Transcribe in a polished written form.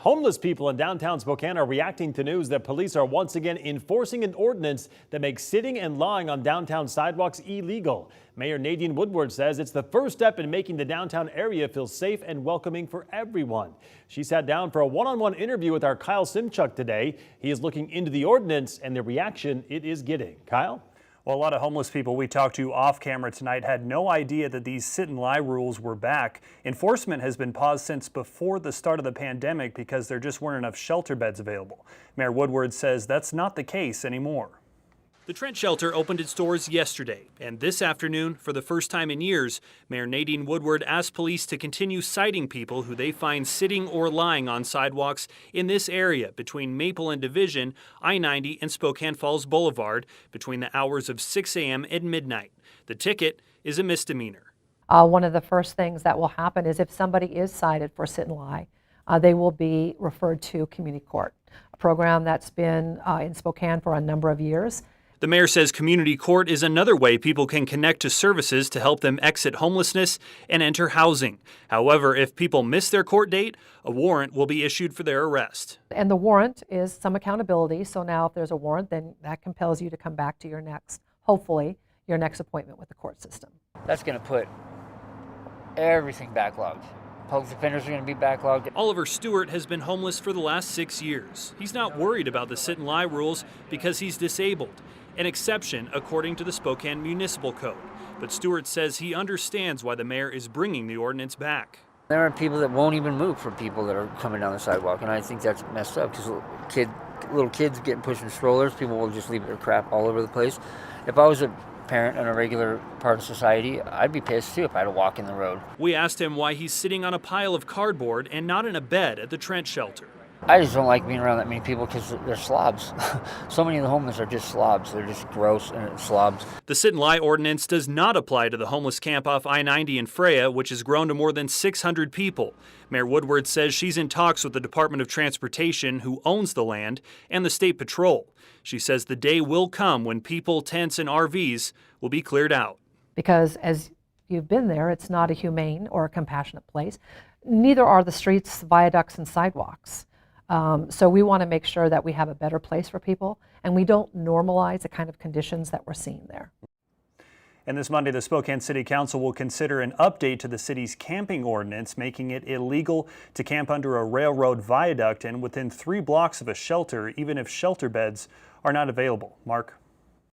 Homeless people in downtown Spokane are reacting to news that police are once again enforcing an ordinance that makes sitting and lying on downtown sidewalks illegal. Mayor Nadine Woodward says it's the first step in making the downtown area feel safe and welcoming for everyone. She sat down for a one-on-one interview with our Kyle Simchuk today. He is looking into the ordinance and the reaction it is getting. Kyle? Well, a lot of homeless people we talked to off camera tonight had no idea that these sit and lie rules were back. Enforcement has been paused since before the start of the pandemic because there just weren't enough shelter beds available. Mayor Woodward says that's not the case anymore. The Trent Shelter opened its doors yesterday, and this afternoon, for the first time in years, Mayor Nadine Woodward asked police to continue citing people who they find sitting or lying on sidewalks in this area between Maple and Division, I-90 and Spokane Falls Boulevard between the hours of 6 a.m. and midnight. The ticket is a misdemeanor. One of the first things that will happen is if somebody is cited for sit and lie, they will be referred to community court, a program that's been in Spokane for a number of years. The mayor says community court is another way people can connect to services to help them exit homelessness and enter housing. However, if people miss their court date, a warrant will be issued for their arrest. And the warrant is some accountability. So now if there's a warrant, then that compels you to come back to your next, hopefully, your next appointment with the court system. That's going to put everything backlogged. Public defenders are going to be backlogged. Oliver Stewart has been homeless for the last 6 years. He's not worried about the sit and lie rules because he's disabled. An exception according to the Spokane Municipal Code. But Stewart says he understands why the mayor is bringing the ordinance back. There are people that won't even move for people that are coming down the sidewalk, and I think that's messed up because little kids getting pushed in strollers, people will just leave their crap all over the place. If I was a parent in a regular part of society, I'd be pissed too if I had to walk in the road. We asked him why he's sitting on a pile of cardboard and not in a bed at the Trent Shelter. I just don't like being around that many people because they're slobs. So many of the homeless are just slobs. They're just gross and slobs. The sit and lie ordinance does not apply to the homeless camp off I-90 in Freya, which has grown to more than 600 people. Mayor Woodward says she's in talks with the Department of Transportation, who owns the land, and the State Patrol. She says the day will come when people, tents, and RVs will be cleared out. Because as you've been there, it's not a humane or a compassionate place. Neither are the streets, viaducts, and sidewalks. So we want to make sure that we have a better place for people and we don't normalize the kind of conditions that we're seeing there. And this Monday, the Spokane City Council will consider an update to the city's camping ordinance, making it illegal to camp under a railroad viaduct and within 3 blocks of a shelter, even if shelter beds are not available. Mark?